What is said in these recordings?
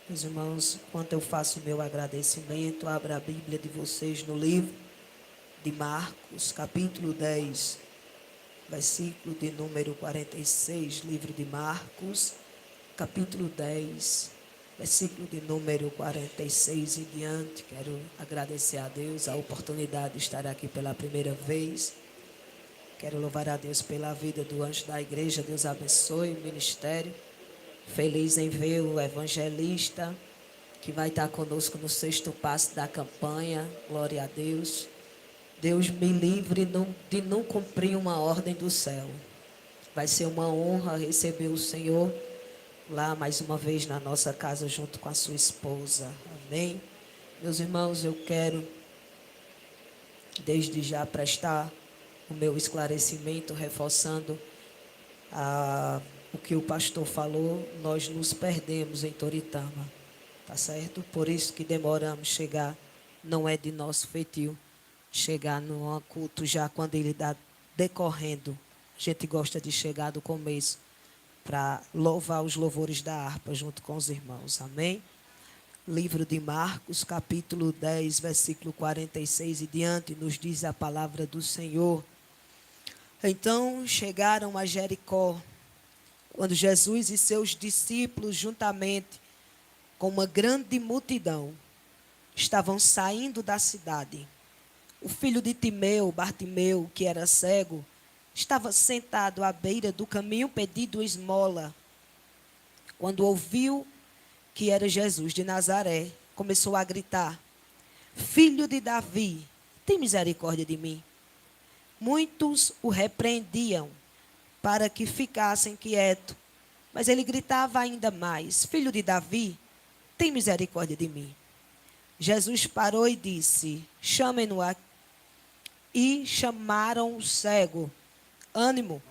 Meus irmãos, enquanto eu faço o meu agradecimento, abra a Bíblia de vocês no livro de Marcos, capítulo 10, versículo de número 46, livro de Marcos, capítulo 10, versículo de número 46 e diante. Quero agradecer a Deus a oportunidade de estar aqui pela primeira vez. Quero louvar a Deus pela vida do anjo da igreja. Deus abençoe o ministério. Feliz em ver o evangelista que vai estar conosco no sexto passo da campanha. Glória a Deus. Deus me livre de não cumprir uma ordem do céu. Vai ser uma honra receber o Senhor lá mais uma vez na nossa casa junto com a sua esposa. Amém? Meus irmãos, eu quero desde já prestar o meu esclarecimento, reforçando o que o pastor falou. Nós nos perdemos em Toritama, tá certo? Por isso que demoramos chegar. Não é de nosso feitio chegar num culto já quando ele está decorrendo. A gente gosta de chegar do começo para louvar os louvores da harpa junto com os irmãos. Amém? Livro de Marcos, capítulo 10, versículo 46 e diante, nos diz a palavra do Senhor. Então chegaram a Jericó, quando Jesus e seus discípulos, juntamente com uma grande multidão, estavam saindo da cidade. O filho de Timeu, Bartimeu, que era cego, estava sentado à beira do caminho pedindo esmola. Quando ouviu que era Jesus de Nazaré, começou a gritar: Filho de Davi, tem misericórdia de mim. Muitos o repreendiam para que ficassem quietos, mas ele gritava ainda mais: Filho de Davi, tem misericórdia de mim. Jesus parou e disse: Chamem-no aqui. E chamaram o cego. Ânimo,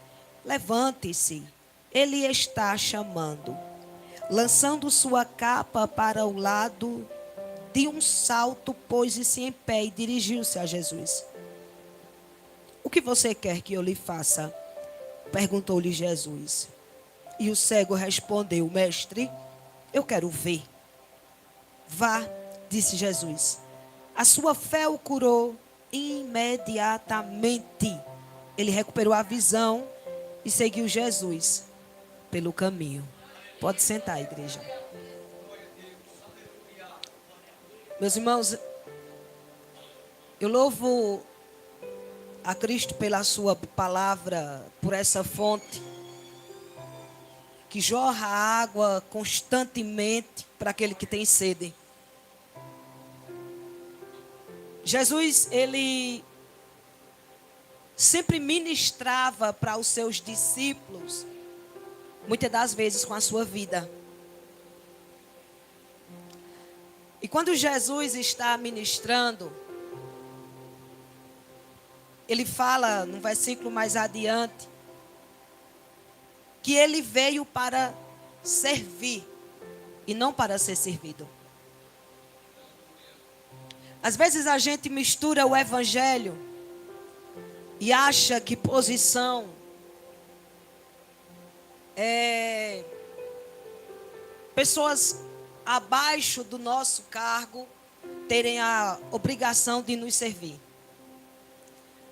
levante-se, ele está chamando. Lançando sua capa para o lado, de um salto, pôs-se em pé e dirigiu-se a Jesus. O que você quer que eu lhe faça? Perguntou-lhe Jesus. E o cego respondeu: Mestre, eu quero ver. Vá, disse Jesus. A sua fé o curou imediatamente. Ele recuperou a visão e seguiu Jesus pelo caminho. Pode sentar, igreja. Meus irmãos, eu louvo a Cristo pela sua palavra, por essa fonte que jorra água constantemente para aquele que tem sede. Jesus, ele sempre ministrava para os seus discípulos, muitas das vezes com a sua vida. E quando Jesus está ministrando, ele fala, no versículo mais adiante, que ele veio para servir e não para ser servido. Às vezes a gente mistura o evangelho e acha que posição é pessoas abaixo do nosso cargo terem a obrigação de nos servir.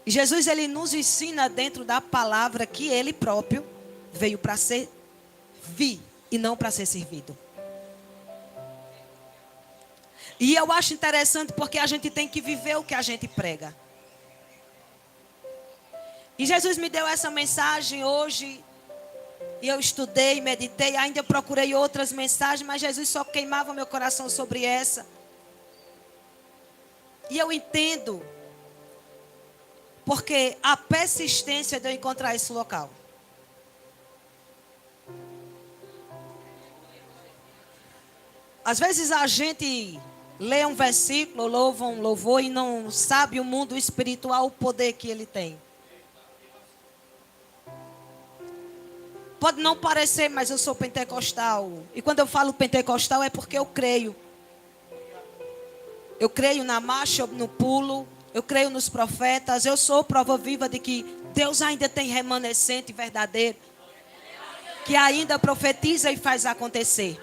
E Jesus, ele nos ensina dentro da palavra que ele próprio veio para servir e não para ser servido. E eu acho interessante porque a gente tem que viver o que a gente prega. E Jesus me deu essa mensagem hoje. E eu estudei, meditei, ainda procurei outras mensagens, mas Jesus só queimava meu coração sobre essa. E eu entendo, porque a persistência de eu encontrar esse local. Às vezes a gente lê um versículo, louva um louvor e não sabe o mundo espiritual, o poder que ele tem. Pode não parecer, mas eu sou pentecostal. E quando eu falo pentecostal é porque eu creio. Eu creio na marcha, no pulo. Eu creio nos profetas. Eu sou prova viva de que Deus ainda tem remanescente verdadeiro, que ainda profetiza e faz acontecer.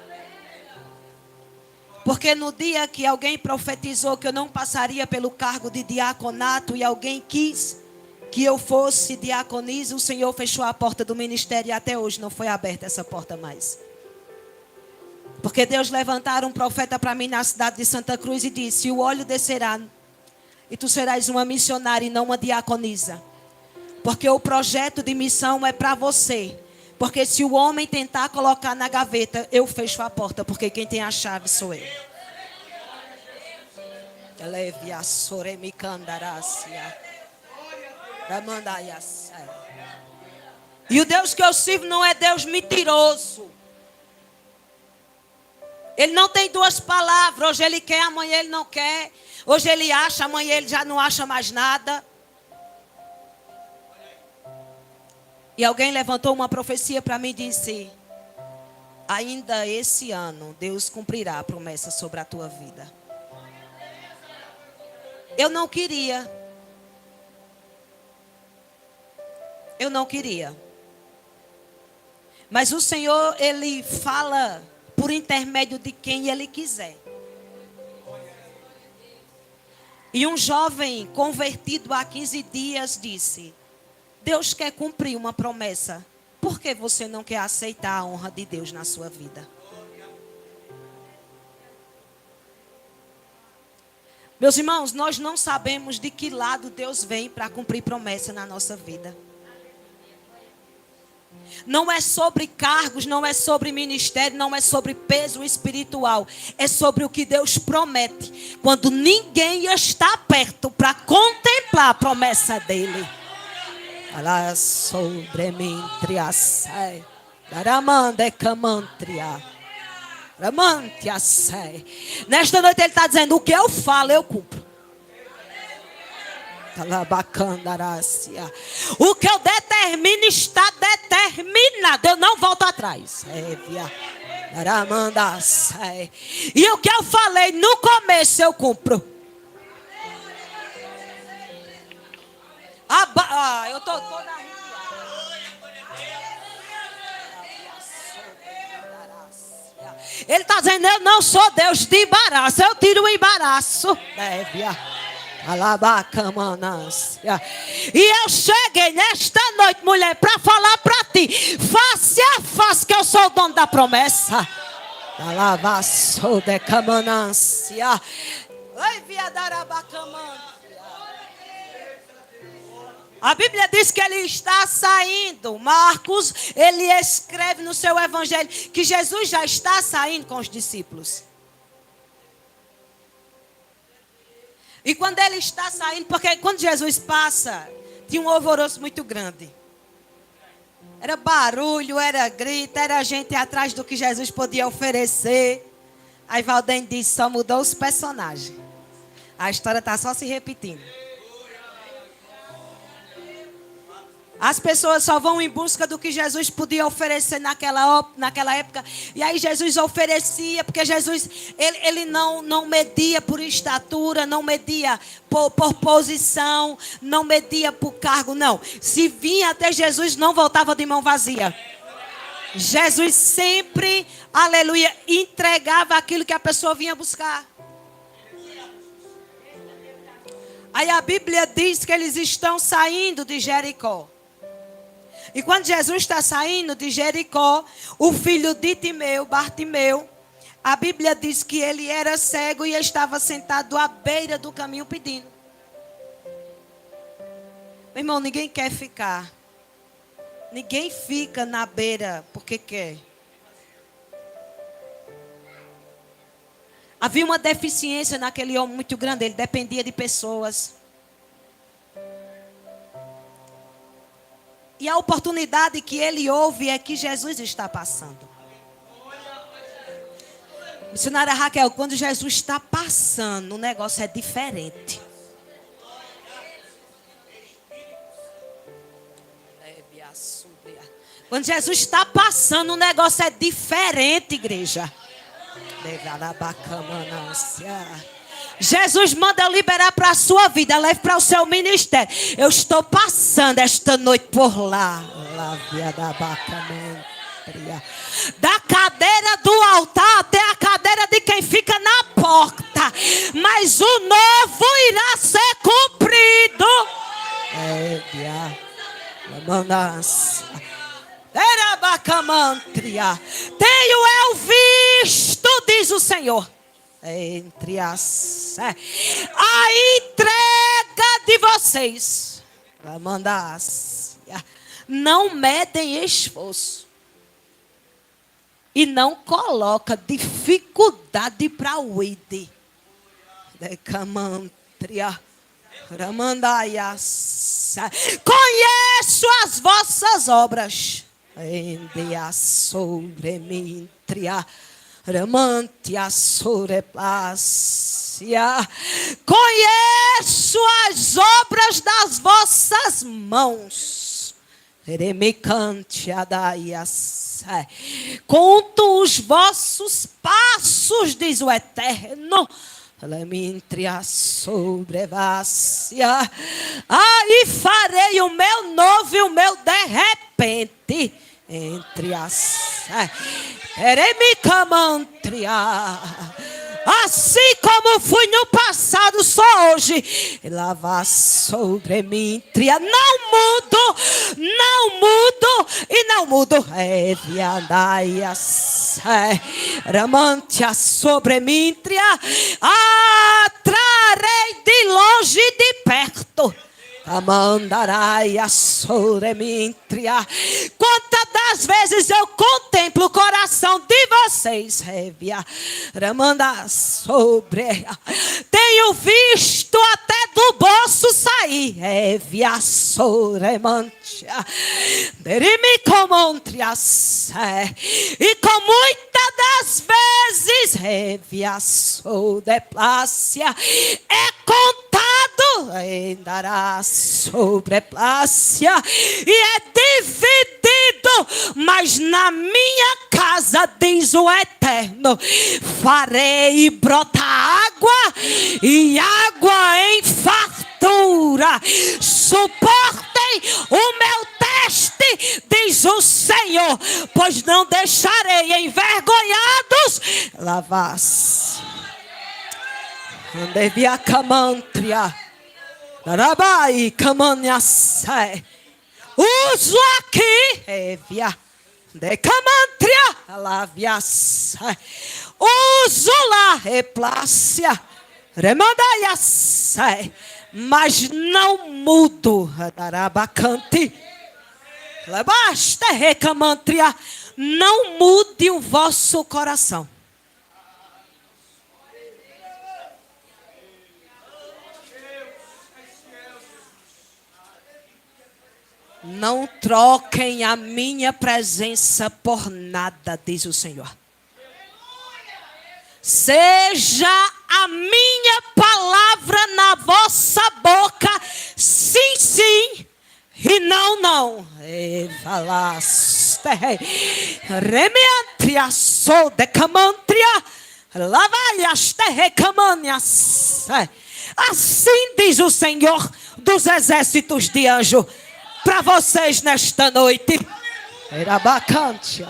Porque no dia que alguém profetizou que eu não passaria pelo cargo de diaconato e alguém quis que eu fosse diaconisa, o Senhor fechou a porta do ministério e até hoje não foi aberta essa porta mais. Porque Deus levantaram um profeta para mim na cidade de Santa Cruz e disse: o óleo descerá e tu serás uma missionária e não uma diaconisa. Porque o projeto de missão é para você. Porque se o homem tentar colocar na gaveta, eu fecho a porta, porque quem tem a chave sou eu. E o Deus que eu sirvo não é Deus mentiroso. Ele não tem duas palavras. Hoje ele quer, amanhã ele não quer. Hoje ele acha, amanhã ele já não acha mais nada. E alguém levantou uma profecia para mim e disse: ainda esse ano Deus cumprirá a promessa sobre a tua vida. Eu não queria. Eu não queria. Mas o Senhor, Ele fala por intermédio de quem Ele quiser. E um jovem convertido há 15 dias disse: Deus quer cumprir uma promessa. Por que você não quer aceitar a honra de Deus na sua vida? Meus irmãos, nós não sabemos de que lado Deus vem para cumprir promessa na nossa vida. Não é sobre cargos, não é sobre ministério, não é sobre peso espiritual. É sobre o que Deus promete. Quando ninguém está perto para contemplar a promessa dele. Fala sobre mim, triassai. Daramanda camantria. Ramantiassai. Nesta noite ele está dizendo: o que eu falo, eu cumpro. O que eu determino está determinado. Eu não volto atrás. E o que eu falei no começo eu cumpro. Eu estou toda arrepiada. Ele está dizendo: eu não sou Deus de embaraço. Eu tiro o embaraço. E eu cheguei nesta noite, mulher, para falar para ti, face a face, que eu sou o dono da promessa. A Bíblia diz que ele está saindo. Marcos, ele escreve no seu evangelho que Jesus já está saindo com os discípulos. E quando ele está saindo, porque quando Jesus passa, tinha um alvoroço muito grande. Era barulho, era grito, era gente atrás do que Jesus podia oferecer. Aí Valdem disse: só mudou os personagens. A história está só se repetindo. As pessoas só vão em busca do que Jesus podia oferecer naquela época. E aí Jesus oferecia, porque Jesus ele não media por estatura, não media por posição, não media por cargo, não. Se vinha até Jesus, não voltava de mão vazia. Jesus sempre, aleluia, entregava aquilo que a pessoa vinha buscar. Aí a Bíblia diz que eles estão saindo de Jericó. E quando Jesus está saindo de Jericó, o filho de Timeu, Bartimeu, a Bíblia diz que ele era cego e estava sentado à beira do caminho pedindo. Meu irmão, ninguém quer ficar. Ninguém fica na beira porque quer. Havia uma deficiência naquele homem muito grande, ele dependia de pessoas. E a oportunidade que ele ouve é que Jesus está passando. Missionária Raquel, quando Jesus está passando, o negócio é diferente. Quando Jesus está passando, o negócio é diferente, igreja. Jesus manda eu liberar para a sua vida, leve para o seu ministério. Eu estou passando esta noite por lá. Da cadeira do altar até a cadeira de quem fica na Manas. Erabacamantria. Tenho eu visto, diz o Senhor, entre as a entrega de vocês. Não medem esforço e não coloca dificuldade para o ide. Decamantria. Ramandaias. Conheço as vossas obras. Endia sobre mim, tria, ramantia soreplácia. Conheço as obras das vossas mãos. Eremicantia daias. Conto os vossos passos, diz o Eterno. Lamintria sobrevácia. Aí farei o meu novo e o meu de repente. Entre as eremicamantria. Assim como fui no passado, sou hoje. Lava sobre mim, tria. Não mudo, não mudo e não mudo. Viandaias, ramantia sobre mim, tria. Atrarei de longe e de perto. Amandarai sobre mim, tria. Quantas das vezes eu contemplo o coração de vocês, Révia, ramanda sobre. Tenho visto até do bolso sair, Révia, sobre mantia, derime comontrias, e com muitas das vezes, Révia, sobre plácia, é contado. Dará sobreplácia e é dividido, mas na minha casa, diz o Eterno, farei brotar água e água em fartura. Suportem o meu teste, diz o Senhor, pois não deixarei envergonhados lavar-se. Andevia camantria. Narabai camaniasse. Uso aqui. Evia. De camantria. Alaviasse. Uso lá. Replácia. Remandaiasse. Mas não mudo. Darabacante. Lebasta recamantria. Não mude o vosso coração. Não troquem a minha presença por nada, diz o Senhor. Seja a minha palavra na vossa boca, sim, sim, e não, não. Falaste, remeantria, sou decamantria, lavaiaste, recamanias. Assim diz o Senhor dos exércitos de anjo. Para vocês nesta noite. Era bacante.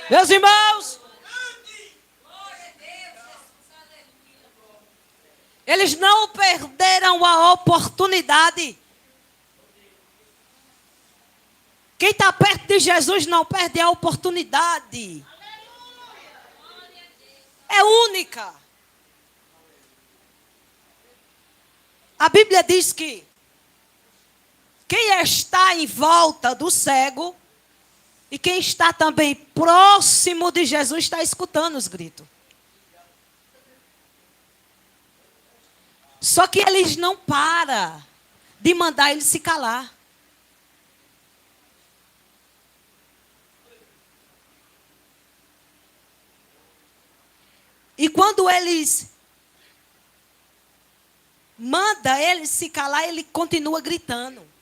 Meus irmãos. Eles não perderam a oportunidade. Quem está perto de Jesus não perde a oportunidade. É única. A Bíblia diz que quem está em volta do cego e quem está também próximo de Jesus está escutando os gritos. Só que eles não param de mandar ele se calar. E quando eles mandam ele se calar, ele continua gritando.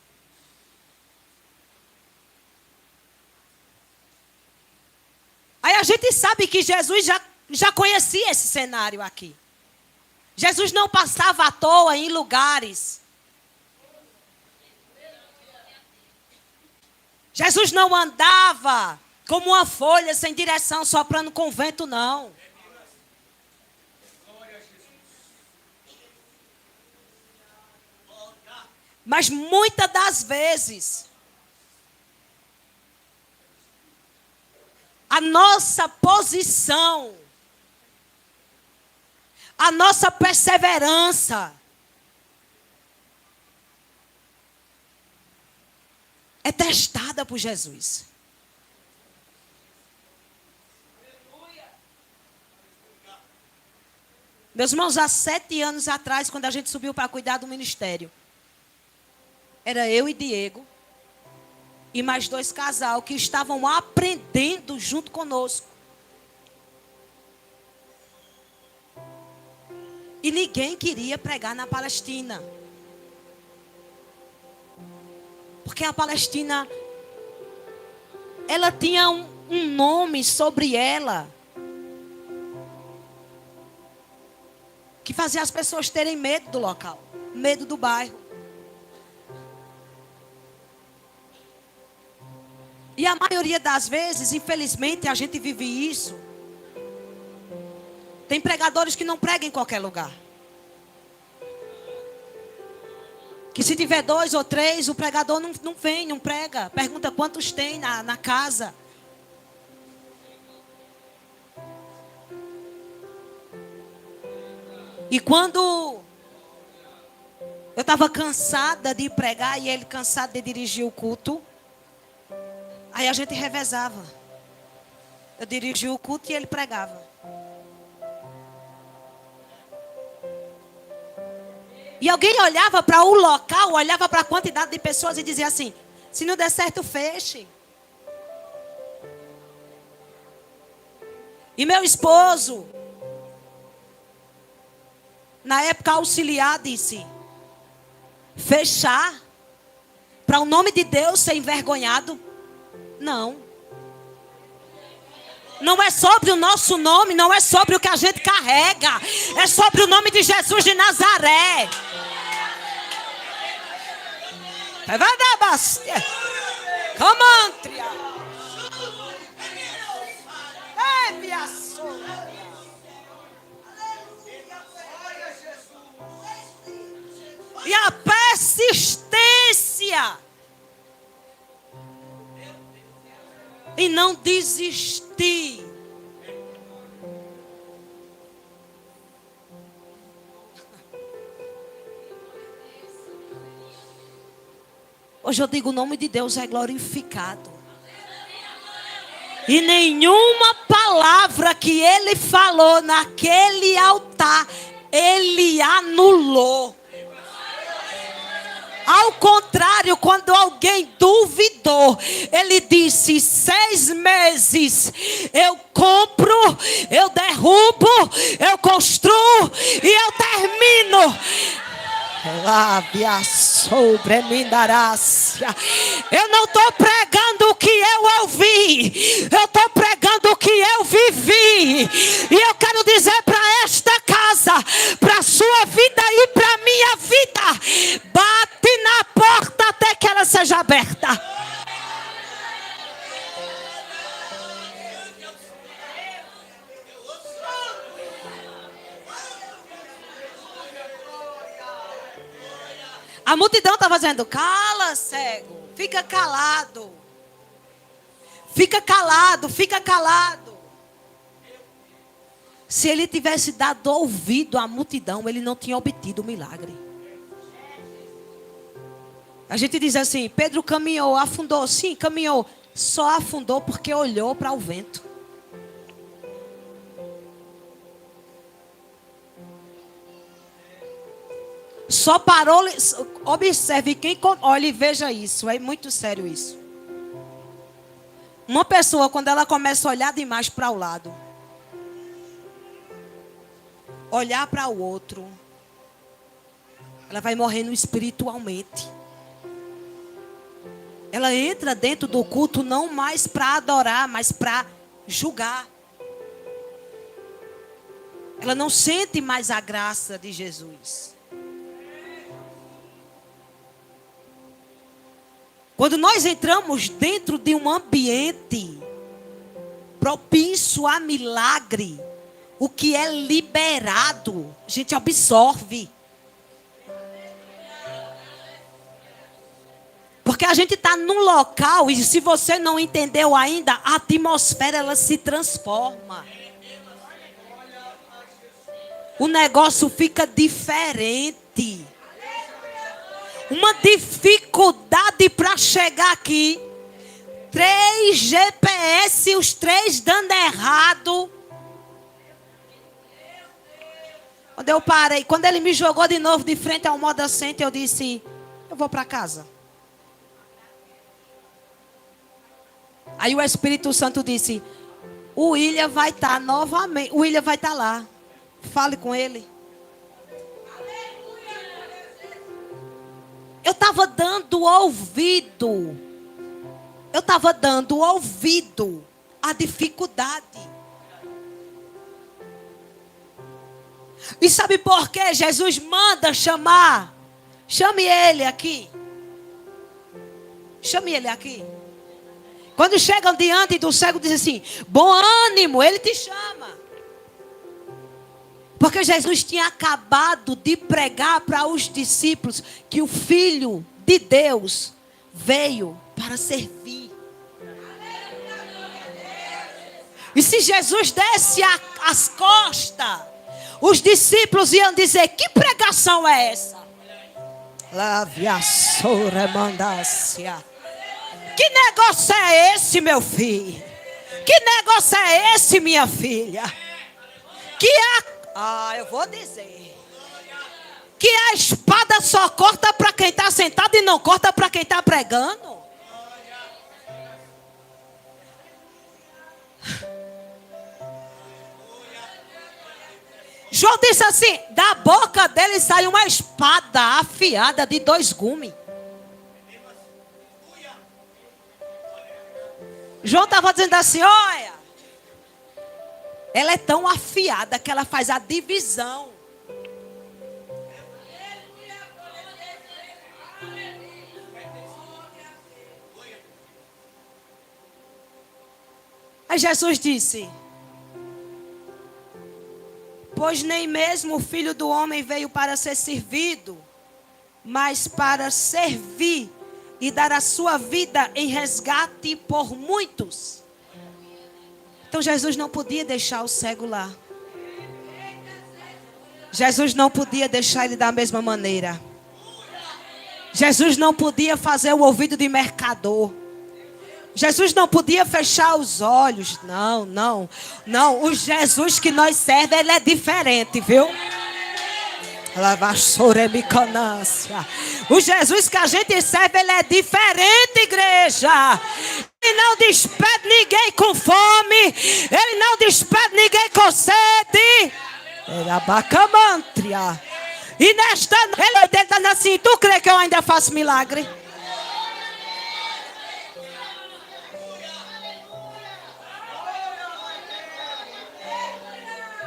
Aí a gente sabe que Jesus já conhecia esse cenário aqui. Jesus não passava à toa em lugares. Jesus não andava como uma folha sem direção, soprando com vento, não. Mas muitas das vezes, a nossa posição, a nossa perseverança é testada por Jesus. Meus irmãos, há 7 anos atrás, quando a gente subiu para cuidar do ministério, era eu e Diego e mais 2 casal que estavam aprendendo junto conosco. E ninguém queria pregar na Palestina. Porque a Palestina, ela tinha um nome sobre ela que fazia as pessoas terem medo do local, medo do bairro. E a maioria das vezes, infelizmente, a gente vive isso. Tem pregadores que não pregam em qualquer lugar. Que se tiver 2 ou 3, o pregador não vem, não prega. Pergunta quantos tem na casa. E quando eu estava cansada de pregar e ele cansado de dirigir o culto, aí a gente revezava. Eu dirigia o culto e ele pregava. E alguém olhava para o local, olhava para a quantidade de pessoas e dizia assim: se não der certo, feche. E meu esposo, na época auxiliar, disse: fechar para o nome de Deus ser envergonhado? Não. Não é sobre o nosso nome, não é sobre o que a gente carrega. É sobre o nome de Jesus de Nazaré. Vai dar bastante. Camantria. E a persistência e não desistir. Hoje eu digo: o nome de Deus é glorificado. E nenhuma palavra que ele falou naquele altar, ele anulou. Ao contrário, quando alguém duvidou, ele disse: 6 meses eu compro, eu derrubo, eu construo e eu termino. Eu não estou pregando o que eu ouvi, eu estou pregando o que eu vivi. E eu quero dizer para esta casa, para a sua vida e para a minha vida: bate na porta até que ela seja aberta. A multidão está fazendo: cala, cego, fica calado. Fica calado, fica calado. Se ele tivesse dado ouvido à multidão, ele não tinha obtido o milagre. A gente diz assim: Pedro caminhou, afundou. Sim, caminhou. Só afundou porque olhou para o vento. Só parou. Observe, quem olha e veja isso. É muito sério isso. Uma pessoa, quando ela começa a olhar demais para o lado, olhar para o outro, ela vai morrendo espiritualmente. Ela entra dentro do culto não mais para adorar, mas para julgar. Ela não sente mais a graça de Jesus. Quando nós entramos dentro de um ambiente propício a milagre, o que é liberado, a gente absorve. Porque a gente está num local e se você não entendeu ainda, a atmosfera ela se transforma. O negócio fica diferente. Uma dificuldade para chegar aqui. 3 GPS, os 3 dando errado. Quando eu parei, quando ele me jogou de novo de frente ao Moda Center, eu disse, eu vou para casa. Aí o Espírito Santo disse, o William vai estar novamente, o William vai estar lá. Fale com ele. Eu estava dando ouvido. Eu estava dando ouvido à dificuldade. E sabe por quê? Jesus manda chamar. Chame ele aqui. Chame ele aqui. Quando chegam diante do cego, diz assim, bom ânimo, ele te chama. Porque Jesus tinha acabado de pregar para os discípulos que o Filho de Deus veio para servir. E se Jesus desse as costas, os discípulos iam dizer, que pregação é essa? Que negócio é esse, meu filho? Que negócio é esse, minha filha? Eu vou dizer. Que a espada só corta para quem está sentado e não corta para quem está pregando. João disse assim, da boca dele sai uma espada afiada de 2 gumes. João estava dizendo assim, olha, ela é tão afiada que ela faz a divisão. Aí Jesus disse, pois nem mesmo o Filho do Homem veio para ser servido, mas para servir e dar a sua vida em resgate por muitos. Então Jesus não podia deixar o cego lá. Jesus não podia deixar ele da mesma maneira. Jesus não podia fazer o ouvido de mercador. Jesus não podia fechar os olhos. Não. O Jesus que nós servemos, ele é diferente, viu? O Jesus que a gente serve, ele é diferente, igreja. Ele não despede ninguém com fome. Ele não despede ninguém com sede. E nesta noite, ele está dizendo assim, tu crê que eu ainda faço milagre?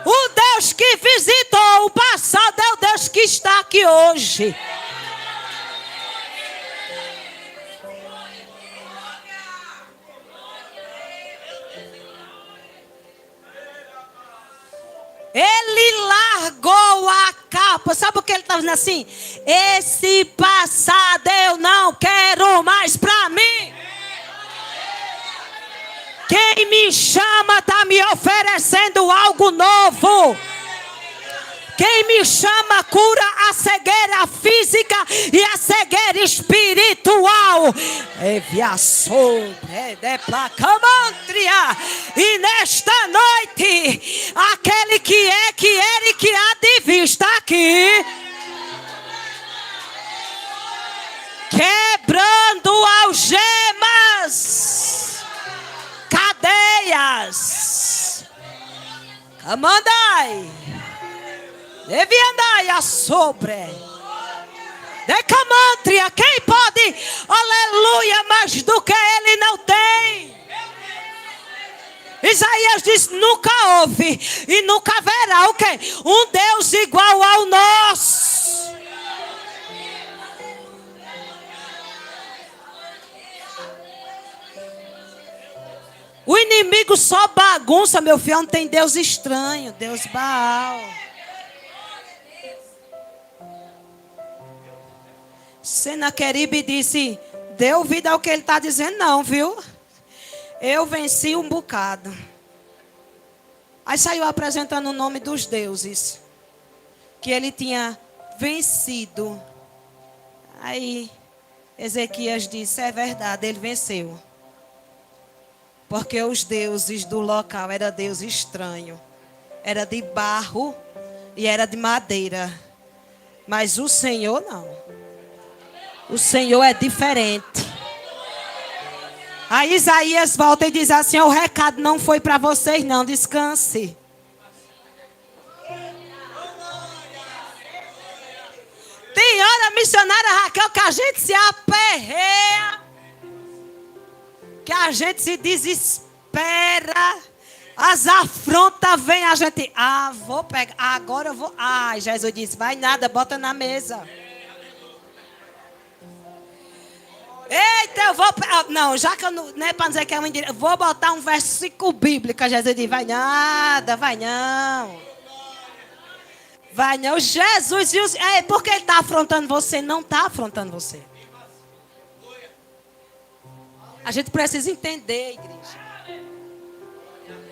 O Deus que visitou o passado é o Deus que está aqui hoje. Ele largou a capa. Sabe o que ele está dizendo assim? Esse passado eu não quero mais para mim. Quem me chama está me oferecendo algo novo. Quem me chama cura a cegueira física e a cegueira espiritual. E nesta noite, aquele que é, que era e que há de vir está aqui. Quebrando algemas, cadeias. Camandai. Deve andar a sobre. Decamantria. Quem pode, aleluia, mais do que ele não tem. Isaías diz, nunca houve e nunca haverá o quê? Um Deus igual ao nosso. O inimigo só bagunça, meu filho. Não tem Deus estranho, Deus Baal. Senaqueribe disse, Dê ouvido ao que ele está dizendo, não, viu? Eu venci um bocado. Aí saiu apresentando o nome dos deuses. Que ele tinha vencido. Aí Ezequias disse, é verdade, ele venceu. Porque os deuses do local eram deus estranho. Era de barro e era de madeira. Mas o Senhor não. O Senhor é diferente. Aí Isaías volta e diz assim, o recado não foi para vocês não, descanse. Tem hora, missionária Raquel, que a gente se aperreia. Que a gente se desespera. As afrontas vêm, a gente... vou pegar, agora eu vou... Jesus disse, vai nada, bota na mesa. Eita, eu vou... Não, já que eu não é para dizer que é uma indireção, vou botar um versículo bíblico. Jesus disse, vai nada, vai não. Vai não. Jesus, porque ele está afrontando você? Não está afrontando você. A gente precisa entender, igreja,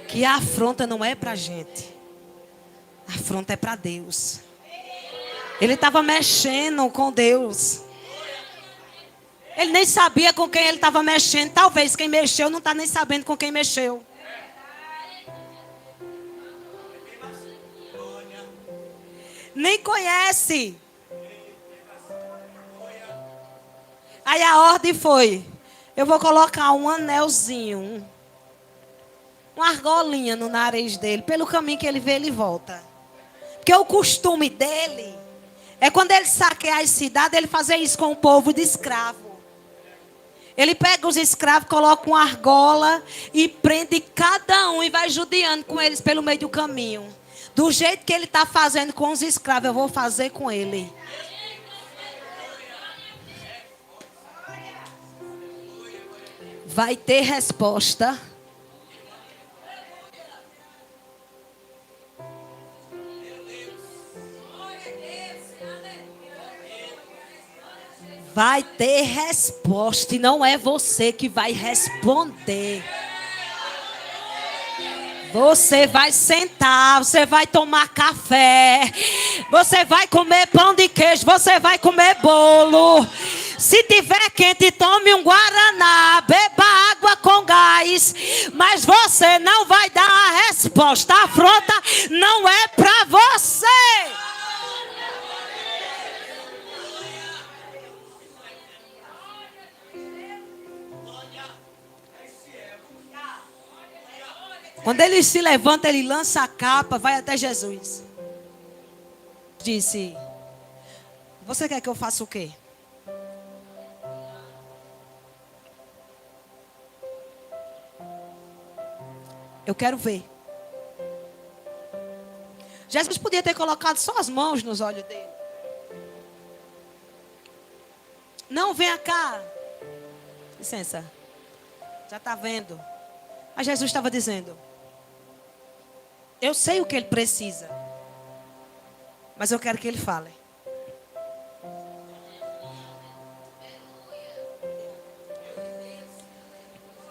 que a afronta não é para a gente. A afronta é para Deus. Ele estava mexendo com Deus. Ele nem sabia com quem ele estava mexendo. Talvez quem mexeu não está nem sabendo com quem mexeu. Nem conhece. Aí a ordem foi, eu vou colocar um anelzinho, uma argolinha no nariz dele. Pelo caminho que ele vê, ele volta. Porque o costume dele é quando ele saqueia as cidades, ele fazer isso com o povo de escravo. Ele pega os escravos, coloca uma argola e prende cada um e vai judiando com eles pelo meio do caminho. Do jeito que ele está fazendo com os escravos, eu vou fazer com ele. Vai ter resposta. Vai ter resposta e não é você que vai responder. Você vai sentar, você vai tomar café, você vai comer pão de queijo, você vai comer bolo. Se tiver quente, tome um guaraná, beba água com gás. Mas você não vai dar a resposta. A afronta não é para você. Quando ele se levanta, ele lança a capa, vai até Jesus. Disse, você quer que eu faça o quê? Eu quero ver. Jesus podia ter colocado só as mãos nos olhos dele. Não, venha cá. Licença. Já está vendo. Mas Jesus estava dizendo, eu sei o que ele precisa, mas eu quero que ele fale.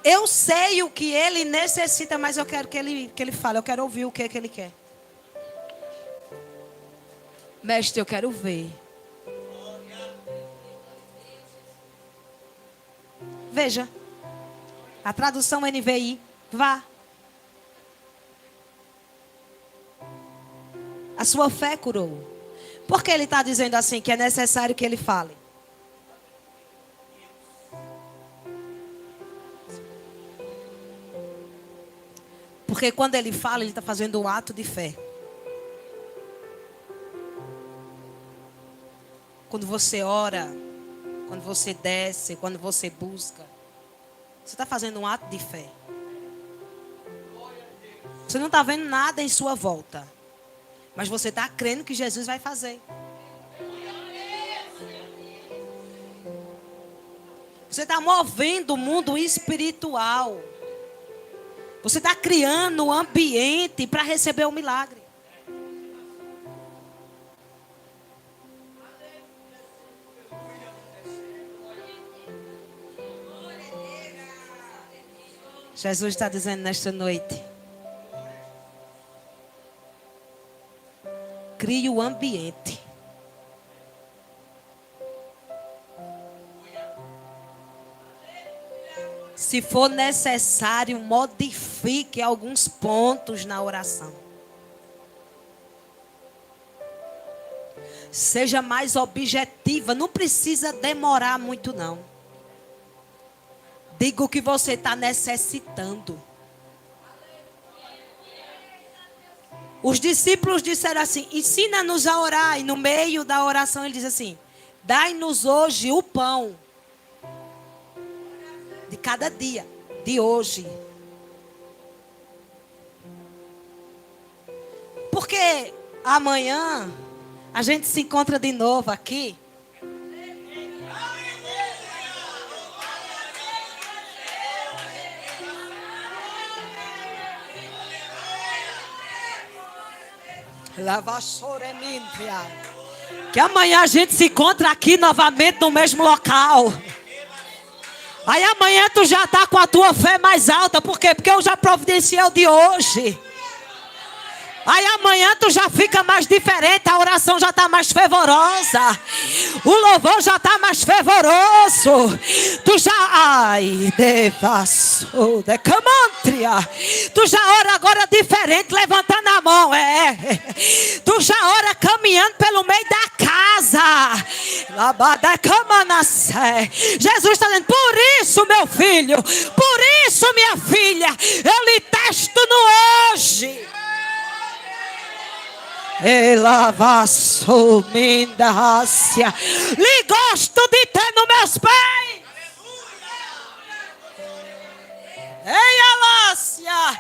Eu sei o que ele necessita, mas eu quero que ele fale. Eu quero ouvir o que ele quer. Mestre, eu quero ver. Veja. A tradução NVI. Vá. A sua fé curou. Por que ele está dizendo assim que é necessário que ele fale? Porque quando ele fala, ele está fazendo um ato de fé. Quando você ora, quando você desce, quando você busca, você está fazendo um ato de fé. Você não está vendo nada em sua volta, mas você está crendo que Jesus vai fazer. Você está movendo o mundo espiritual. Você está criando um ambiente para receber o milagre. Jesus está dizendo nesta noite: crie o ambiente. Se for necessário, modifique alguns pontos na oração. Seja mais objetiva. Não precisa demorar muito, não. Diga o que você está necessitando. Os discípulos disseram assim: ensina-nos a orar. E no meio da oração ele diz assim: dai-nos hoje o pão de cada dia, de hoje. Porque amanhã a gente se encontra de novo aqui. Que amanhã a gente se encontra aqui novamente no mesmo local. Aí amanhã tu já está com a tua fé mais alta. Por quê? Porque eu já providenciei o de hoje. Aí amanhã tu já fica mais diferente. A oração já está mais fervorosa. O louvor já está mais fervoroso. Tu já... Ai, devasso, decamantria. Tu já ora agora diferente, levantando a mão. Tu já ora caminhando pelo meio da casa. Jesus está dizendo: por isso, meu filho, por isso, minha filha, eu lhe testo no hoje. Elavaço, mindácia. Lhe gosto de ter nos meus pés. Ei, Alácia.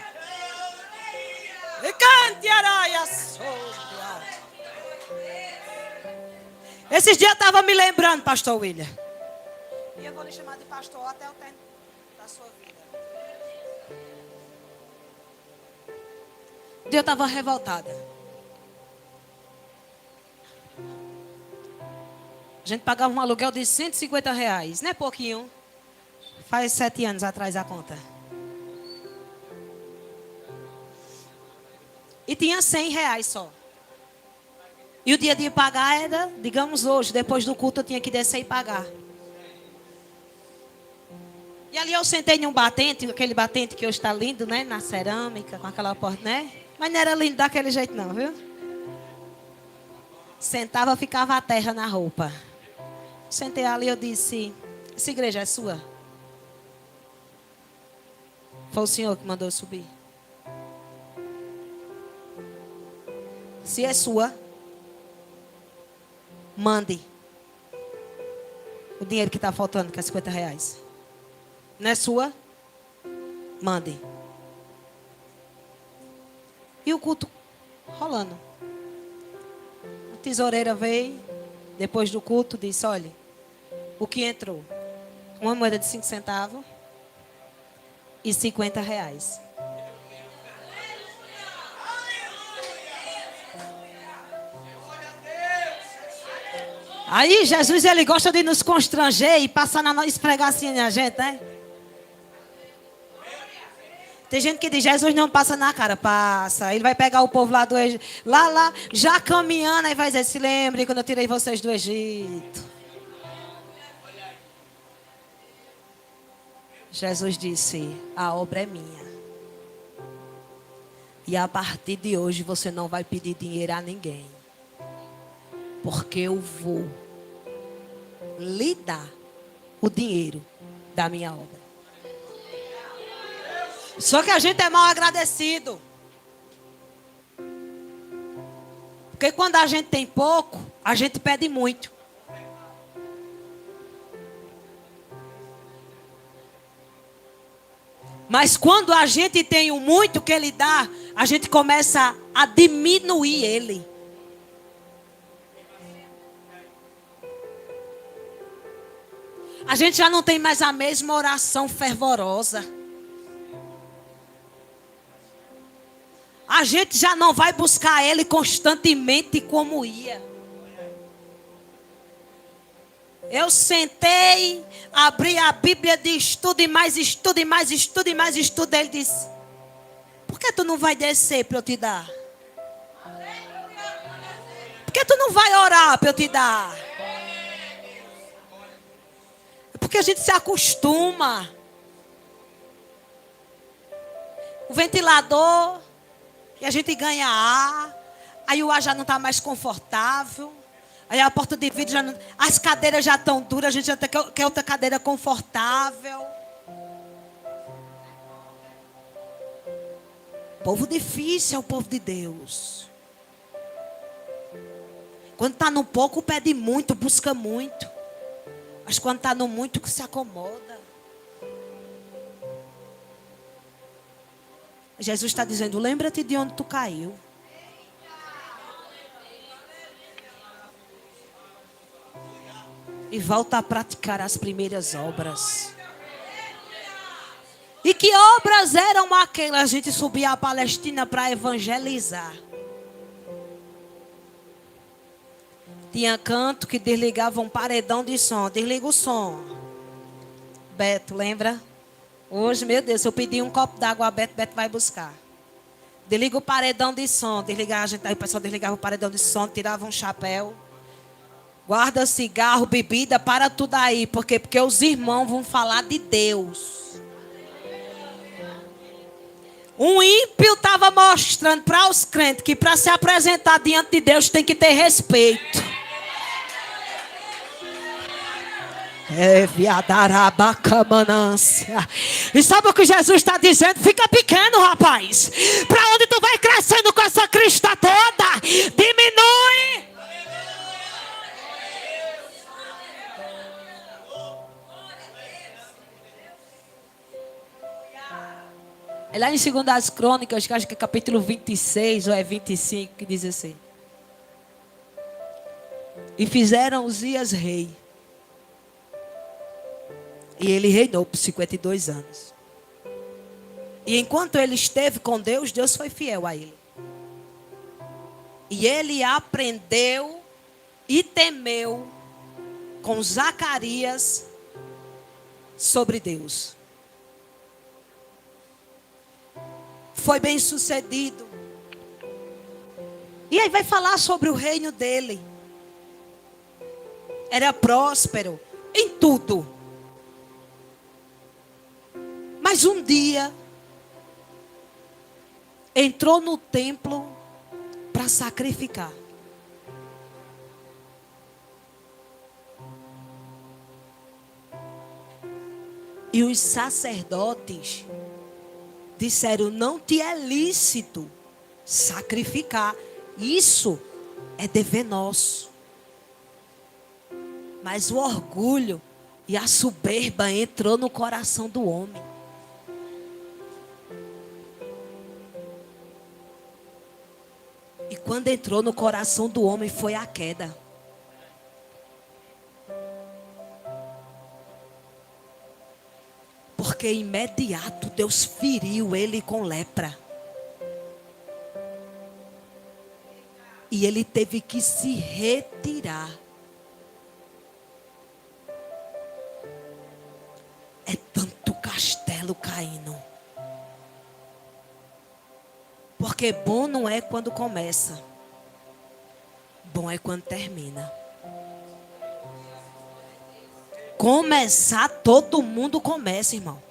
E cante araia sobra. Esses dias eu estava me lembrando, pastor William. E eu vou lhe chamar de pastor até o tempo da sua vida. Um dia eu estava revoltada. A gente pagava um aluguel de R$150. Não é pouquinho. Faz 7 anos atrás a conta. E tinha R$100 só. E o dia de pagar era, digamos hoje, depois do culto eu tinha que descer e pagar. E ali eu sentei em um batente, aquele batente que hoje está lindo, né? Na cerâmica, com aquela porta, né? Mas não era lindo daquele jeito não, viu? Sentava, ficava a terra na roupa. Sentei ali e eu disse: essa igreja é sua? Foi o senhor que mandou eu subir. Se é sua, mande o dinheiro que está faltando, que é R$50. Não é sua? Mande. E o culto rolando. A tesoureira veio, depois do culto, disse: olha, o que entrou? Uma moeda de 5 centavos e R$50. Aí Jesus, ele gosta de nos constranger e passar na esfregar assim na gente, né? Tem gente que diz: Jesus não passa na cara. Passa. Ele vai pegar o povo lá do Egito. Lá, já caminhando. Aí vai dizer: se lembre quando eu tirei vocês do Egito. Jesus disse: a obra é minha. E a partir de hoje você não vai pedir dinheiro a ninguém. Porque eu vou lhe dar o dinheiro da minha obra. Só que a gente é mal agradecido. Porque quando a gente tem pouco, a gente pede muito. Mas quando a gente tem o muito que ele dá, a gente começa a diminuir ele. A gente já não tem mais a mesma oração fervorosa. A gente já não vai buscar ele constantemente como ia. Eu sentei, abri a Bíblia de estudo e mais estudo e mais estudo e mais estudo. Ele disse: por que tu não vai descer para eu te dar? Por que tu não vai orar para eu te dar? É porque a gente se acostuma. O ventilador, e a gente ganha ar. Aí o ar já não está mais confortável. Aí a porta de vidro já não... As cadeiras já estão duras, a gente já quer outra cadeira confortável. Povo difícil é o povo de Deus. Quando está no pouco, pede muito, busca muito. Mas quando está no muito, se acomoda. Jesus está dizendo: lembra-te de onde tu caiu. E volta a praticar as primeiras obras. E que obras eram aquelas? A gente subia à Palestina para evangelizar. Tinha canto que desligava um paredão de som. Desliga o som. Beto, lembra? Hoje, meu Deus, se eu pedir um copo d'água a Beto, Beto vai buscar. Desliga o paredão de som. Desligava, aí o pessoal desligava o paredão de som, tirava um chapéu. Guarda cigarro, bebida, para tudo aí. Por quê? Porque os irmãos vão falar de Deus. Um ímpio estava mostrando para os crentes que para se apresentar diante de Deus tem que ter respeito. É viadarabacamanância. E sabe o que Jesus está dizendo? Fica pequeno, rapaz. Para onde tu vai crescendo com essa crista toda? Diminui. É lá em 2 Crônicas, que acho que é capítulo 26 ou é 25, que diz assim: e fizeram Uzias rei. E ele reinou por 52 anos. E enquanto ele esteve com Deus, Deus foi fiel a ele. E ele aprendeu e temeu com Zacarias sobre Deus. Foi bem sucedido. E aí vai falar sobre o reino dele. Era próspero em tudo. Mas um dia entrou no templo para sacrificar. E os sacerdotes disseram: não te é lícito sacrificar. Isso é dever nosso. Mas o orgulho e a soberba entrou no coração do homem. E quando entrou no coração do homem foi a queda. Porque imediato Deus feriu ele com lepra. E ele teve que se retirar. É tanto castelo caindo. Porque bom não é quando começa. Bom é quando termina. Começar, todo mundo começa, irmão.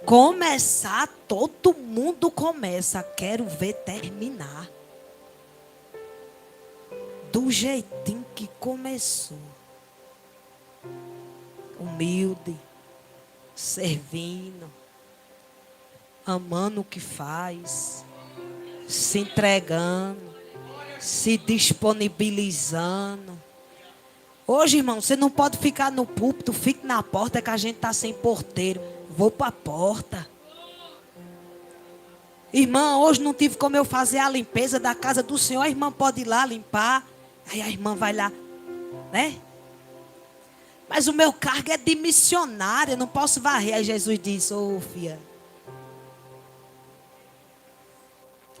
Começar, todo mundo começa. Quero ver terminar. Do jeitinho que começou. Humilde. Servindo. Amando o que faz. Se entregando. Se disponibilizando. Hoje, irmão, você não pode ficar no púlpito. Fique na porta que a gente está sem porteiro. Vou para a porta. Irmã, hoje não tive como eu fazer a limpeza da casa do Senhor. A irmã pode ir lá limpar. Aí a irmã vai lá, né? Mas o meu cargo é de missionária. Não posso varrer. Aí Jesus disse: ô filha,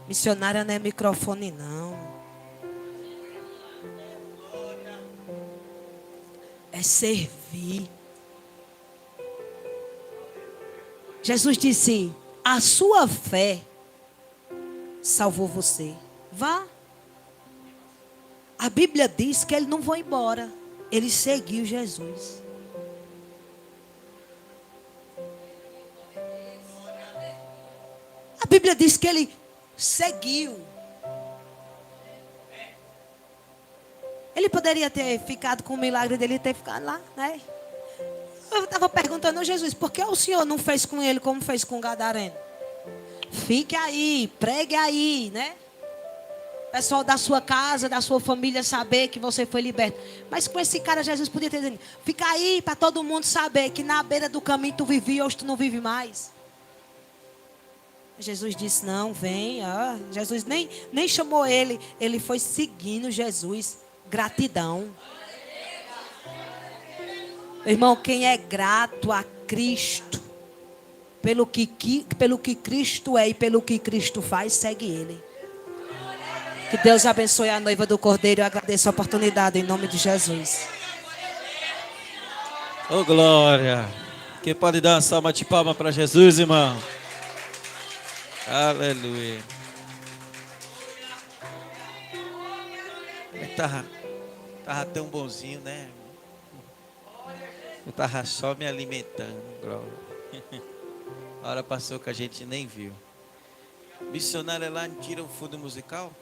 missionária não é microfone não. é servir. Jesus disse: a sua fé salvou você. Vá. A Bíblia diz que ele não foi embora. Ele seguiu Jesus. A Bíblia diz que ele seguiu. Ele poderia ter ficado com o milagre dele e ter ficado lá, né? Eu estava perguntando a Jesus, por que o Senhor não fez com ele como fez com o gadareno? Fique aí, pregue aí, né? Pessoal da sua casa, da sua família saber que você foi liberto. Mas com esse cara Jesus podia ter dito: fica aí para todo mundo saber que na beira do caminho tu vivia, hoje tu não vive mais. Jesus disse: não, vem. Jesus nem chamou ele. Ele foi seguindo Jesus. Gratidão. Irmão, quem é grato a Cristo, pelo que Cristo é e pelo que Cristo faz, segue Ele. Que Deus abençoe a noiva do Cordeiro. Eu agradeço a oportunidade em nome de Jesus. Oh, glória. Quem pode dar uma salva de palmas para Jesus, irmão? Aleluia. Tava tão bonzinho, né? Eu tava só me alimentando, glória. A hora passou que a gente nem viu. Missionária lá, tira o fundo musical.